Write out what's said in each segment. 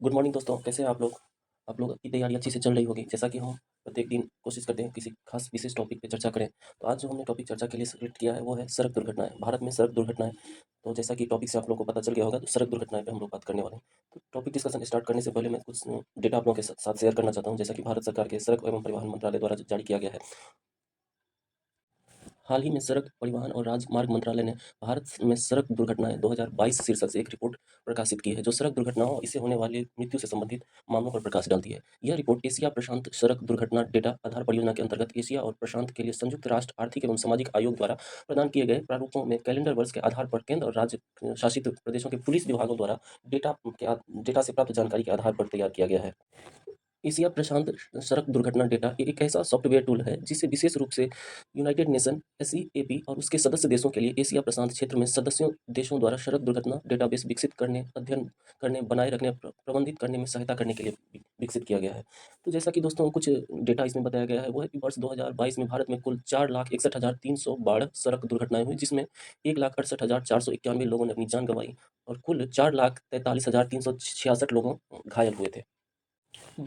Good morning दोस्तों, कैसे हैं आप लोग? आप लोगों की तैयारी अच्छी से चल रही होगी। जैसा कि हम प्रत्येक दिन कोशिश करते हैं किसी खास विशेष टॉपिक पे चर्चा करें। तो आज जो हमने टॉपिक चर्चा के लिए सेलेक्ट किया है वो है सड़क दुर्घटनाएँ, भारत में सड़क दुर्घटनाएँ। तो जैसा कि टॉपिक से आप लोगों को पता चल गया होगा, तो सड़क दुर्घटनाएँ पे हम लोग बात करने वाले हैं। तो टॉपिक डिस्कशन स्टार्ट करने से पहले मैं कुछ डेटा आप लोगों के साथ शेयर करना चाहता हूँ। जैसा कि भारत सरकार के सड़क एवं परिवहन मंत्रालय द्वारा जारी किया गया है। हाल ही में सड़क परिवहन और राजमार्ग मंत्रालय ने भारत में सड़क दुर्घटनाएं 2022 शीर्षक से एक रिपोर्ट प्रकाशित की है, जो सड़क दुर्घटनाओं और इससे होने वाली मृत्यु से संबंधित मामलों पर प्रकाश डालती है। यह रिपोर्ट एशिया प्रशांत सड़क दुर्घटना डेटा आधार परियोजना के अंतर्गत एशिया और प्रशांत के लिए संयुक्त राष्ट्र आर्थिक एवं सामाजिक आयोग द्वारा प्रदान किए गए प्रारूपों में कैलेंडर वर्ष के आधार पर केंद्र और राज्य शासित प्रदेशों के पुलिस विभागों द्वारा डेटा से प्राप्त जानकारी के आधार पर तैयार किया गया है। एशिया प्रशांत सड़क दुर्घटना डेटा एक ऐसा सॉफ्टवेयर टूल है जिसे विशेष रूप से यूनाइटेड नेशन एसईएपी और उसके सदस्य देशों के लिए एशिया प्रशांत क्षेत्र में सदस्यों देशों द्वारा सड़क दुर्घटना डेटाबेस विकसित करने, अध्ययन करने, बनाए रखने, प्रबंधित करने में सहायता करने के लिए विकसित किया गया है। तो जैसा कि दोस्तों कुछ डेटा इसमें बताया गया है वो है कि वर्ष 2022 में भारत में कुल 4,61,312 सड़क दुर्घटनाएं हुई, जिसमें 1,68,491 लोगों ने अपनी जान गंवाई और कुल 4,43,366 लोगों घायल हुए थे।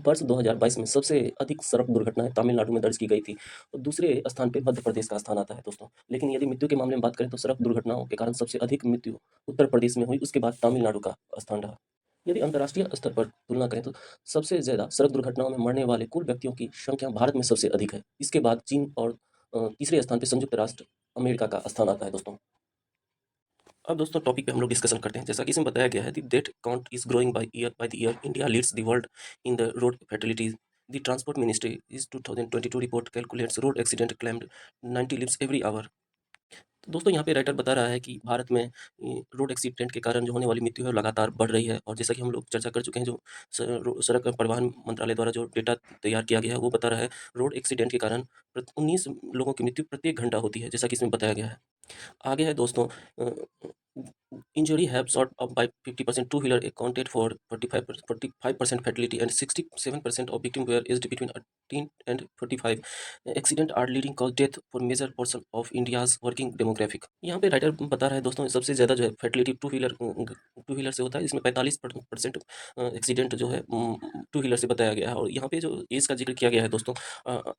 वर्ष 2022 में सबसे अधिक सड़क दुर्घटनाएं तमिलनाडु में दर्ज की गई थी और दूसरे स्थान पे मध्य प्रदेश का स्थान आता है दोस्तों। लेकिन यदि मृत्यु के मामले में बात करें तो सड़क दुर्घटनाओं के कारण सबसे अधिक मृत्यु उत्तर प्रदेश में हुई, उसके बाद तमिलनाडु का स्थान रहा। यदि अंतर्राष्ट्रीय स्तर पर तुलना करें तो सबसे ज्यादा सड़क दुर्घटनाओं में मरने वाले कुल व्यक्तियों की संख्या भारत में सबसे अधिक है। इसके बाद चीन और तीसरे स्थान पर संयुक्त राष्ट्र अमेरिका का स्थान आता है दोस्तों। अब दोस्तों टॉपिक पे हम लोग डिस्कशन करते हैं। जैसा कि इसमें बताया गया है, the death count is growing by the year, India leads the world in the road fatalities. The transport ministry is 2022 report calculates road accident claimed 90 lives every hour. तो दोस्तों यहाँ पे राइटर बता रहा है कि भारत में रोड एक्सीडेंट के कारण जो होने वाली मृत्यु है लगातार बढ़ रही है। और जैसा कि हम लोग चर्चा कर चुके हैं, जो सड़क परिवहन मंत्रालय द्वारा जो डेटा तैयार किया गया है वो बता रहा है रोड एक्सीडेंट के कारण 19 लोगों की मृत्यु प्रत्येक घंटा होती है, जैसा कि इसमें बताया गया है। आगे है दोस्तों, injury have shot up by 50%, two wheeler accounted for 45% fatality and 67% of victim were aged between 18 and 45। Accident are leading cause death for major portion of India's working demographic. यहाँ पे राइटर बता रहा है दोस्तों सबसे ज़्यादा जो है फैटिलिटी टू व्हीलर से होता है, इसमें 45% एक्सीडेंट जो है टू व्हीलर से बताया गया है। और यहाँ पे जो एज का जिक्र किया गया है दोस्तों,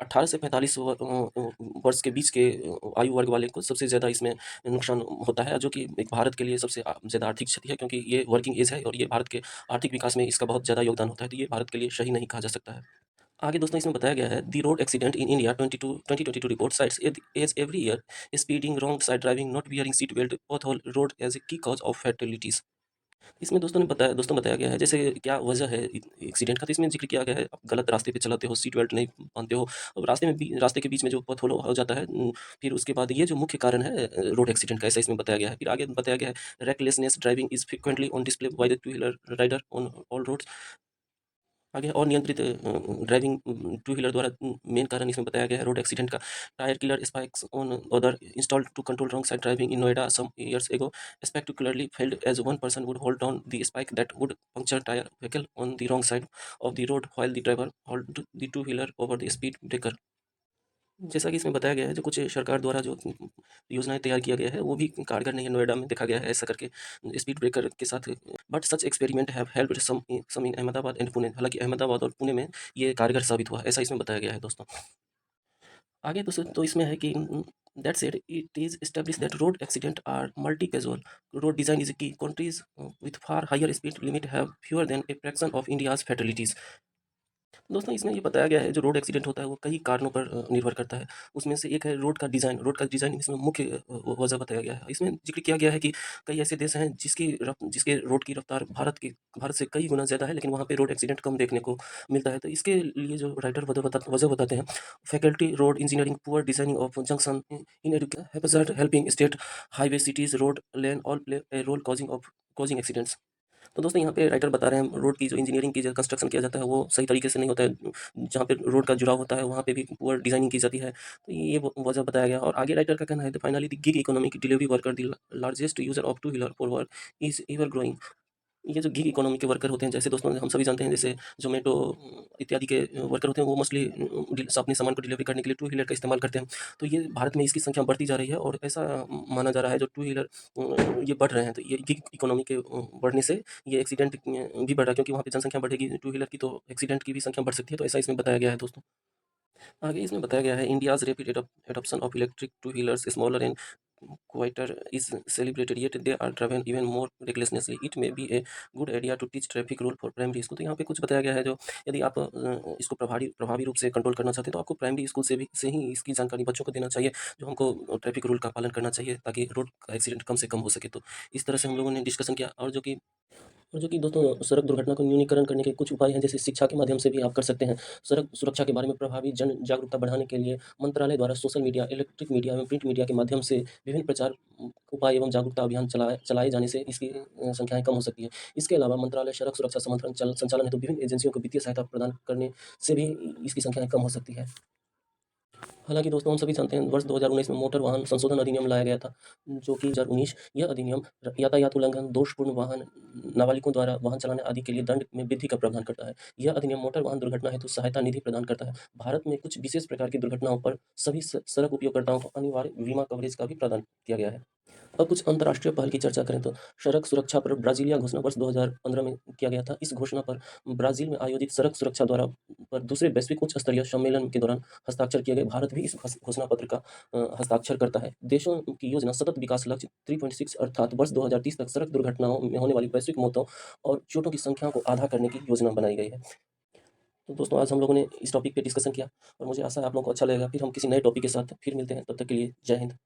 18 से 45 वर्ष के बीच के आयु वर्ग वाले को सबसे ज़्यादा इसमें नुकसान होता है, जो कि एक भारत के लिए सबसे ज़्यादा आर्थिक क्षति है, क्योंकि ये वर्किंग एज है और ये भारत के आर्थिक विकास में इसका बहुत ज़्यादा योगदान होता है। तो ये भारत के लिए सही नहीं कहा जा सकता है। आगे दोस्तों इसमें बताया गया है, the road accident in India 2022 report cites as every year speeding, wrong side driving, not wearing seat belt, both whole road as a key cause of फैटेलिटीज। इसमें दोस्तों बताया गया है जैसे क्या वजह है एक्सीडेंट का। तो इसमें जिक्र किया गया है, आप गलत रास्ते पे चलाते हो, सीट बेल्ट नहीं बांधते हो, और रास्ते के बीच में जो पथ हो जाता है, फिर उसके बाद ये जो मुख्य कारण है रोड एक्सीडेंट का, ऐसा इसमें बताया गया है। फिर आगे बताया गया है, recklessness driving is frequently on display by the two wheeler rider on all roads. आगे और नियंत्रित ड्राइविंग टू व्हीलर द्वारा मेन कारण इसमें बताया गया है रोड एक्सीडेंट का। Tyre killer spikes on other installed to control wrong side driving in Noida some years ago spectacularly failed as one person would hold down the spike that would puncture tire vehicle on the wrong side of the road while the driver held the two wheeler over the speed breaker। जैसा कि इसमें बताया गया है, जो कुछ सरकार द्वारा जो योजनाएं तैयार किया गया है वो भी कारगर नहीं है। नोएडा में देखा गया है ऐसा करके स्पीड ब्रेकर के साथ। But such experiment have helped some in Ahmedabad and Pune. हालांकि अहमदाबाद और पुणे में ये कारगर साबित हुआ, ऐसा इसमें बताया गया है दोस्तों। आगे तो इसमें है कि that said, it is established that road accident are multi-causal. Road design is key. Countries with far higher speed limit have fewer than a fraction of India's fatalities। दोस्तों इसमें ये बताया गया है, जो रोड एक्सीडेंट होता है वो कई कारणों पर निर्भर करता है। उसमें से एक है रोड का डिज़ाइन। रोड का डिज़ाइन इसमें मुख्य वजह बताया गया है। इसमें जिक्र किया गया है कि कई ऐसे देश हैं जिसके रोड की रफ्तार भारत से कई गुना ज़्यादा है, लेकिन वहाँ पे रोड एक्सीडेंट कम देखने को मिलता है। तो इसके लिए जो राइटर वजह बताते हैं, faculty road engineering, poor designing of junction, inadequate helping state highway cities road lane all play a role causing accidents. तो दोस्तों यहाँ पे राइटर बता रहे हैं रोड की जो इंजीनियरिंग की जो कंस्ट्रक्शन किया जाता है वो सही तरीके से नहीं होता है। जहाँ पे रोड का जुड़ाव होता है वहाँ पे भी पुअर डिजाइनिंग की जाती है। तो ये वजह बताया गया। और आगे राइटर का कहना है, finally the gig economic delivery worker the largest user of two wheeler for work is ever growing. ये जो गिग इकोनॉमी के वर्कर होते हैं, जैसे दोस्तों हम सभी जानते हैं, जैसे ज़ोमैटो इत्यादि के वर्कर होते हैं, वो मोस्टली अपने सामान को डिलीवरी करने के लिए टू व्हीलर का इस्तेमाल करते हैं। तो ये भारत में इसकी संख्या बढ़ती जा रही है और ऐसा माना जा रहा है जो टू व्हीलर ये बढ़ रहे हैं, तो ये गिग इकोनॉमी के बढ़ने से ये एक्सीडेंट भी बढ़ रहा है, क्योंकि वहाँ पे जनसंख्या बढ़ेगी टू व्हीलर की, तो एक्सीडेंट की भी संख्या बढ़ सकती है। तो ऐसा इसमें बताया गया है दोस्तों। आगे इसमें बताया गया है, India's rapid adoption of electric two wheelers smaller and quieter is celebrated, yet they are driven even more recklessly. It may be a good idea to teach traffic rule for primary school. तो यहाँ पे कुछ बताया गया है, जो यदि आप इसको प्रभावी रूप से कंट्रोल करना चाहते हैं, तो आपको प्राइमरी स्कूल से ही इसकी जानकारी बच्चों को देना चाहिए, जो हमको ट्रैफिक रूल का पालन करना चाहिए, ताकि रोड का एक्सीडेंट कम से कम हो सके। तो इस तरह से हम लोगों ने डिस्कशन किया। और जो कि दोस्तों सड़क दुर्घटना को न्यूनीकरण करने के कुछ उपाय हैं, जैसे शिक्षा के माध्यम से भी आप कर सकते हैं। सड़क सुरक्षा के बारे में प्रभावी जन जागरूकता बढ़ाने के लिए मंत्रालय द्वारा सोशल मीडिया, इलेक्ट्रिक मीडिया एवं प्रिंट मीडिया के माध्यम से विभिन्न प्रचार उपाय एवं जागरूकता अभियान चलाए जाने से इसकी संख्याएँ कम हो सकती है। इसके अलावा मंत्रालय सड़क सुरक्षा संचालन हेतु विभिन्न एजेंसियों को वित्तीय सहायता प्रदान करने से भी इसकी संख्याएँ कम हो सकती है। हालाँकि दोस्तों हम सभी जानते हैं, वर्ष 2019 में मोटर वाहन संशोधन अधिनियम लाया गया था, जो कि 2019 यह अधिनियम यातायात उल्लंघन, दोषपूर्ण वाहन, नाबालिगों द्वारा वाहन चलाने आदि के लिए दंड में वृद्धि का प्रावधान करता है। यह अधिनियम मोटर वाहन दुर्घटना हेतु सहायता निधि प्रदान करता है। भारत में कुछ विशेष प्रकार की दुर्घटनाओं पर सभी सड़क उपयोगकर्ताओं को अनिवार्य बीमा कवरेज का भी प्रावधान किया गया है। अब कुछ अंतर्राष्ट्रीय पहल की चर्चा करें, तो सड़क सुरक्षा पर ब्राज़ीलिया घोषणा वर्ष 2015 में किया गया था। इस घोषणा पर ब्राज़ील में आयोजित सड़क सुरक्षा द्वारा पर दूसरे वैश्विक उच्च स्तरीय सम्मेलन के दौरान हस्ताक्षर किए गए। भारत भी इस घोषणा पत्र का हस्ताक्षर करता है। देशों की योजना सतत विकास लक्ष्य 3.6 अर्थात वर्ष 2030 तक सड़क दुर्घटनाओं में होने वाली वैश्विक मौतों और चोटों की संख्या को आधा करने की योजना बनाई गई है। तो दोस्तों आज हम लोगों ने इस टॉपिक पे डिस्कशन किया और मुझे आशा है आप लोगों को अच्छा लगेगा। फिर हम किसी नए टॉपिक के साथ फिर मिलते हैं। तब तक के लिए जय हिंद।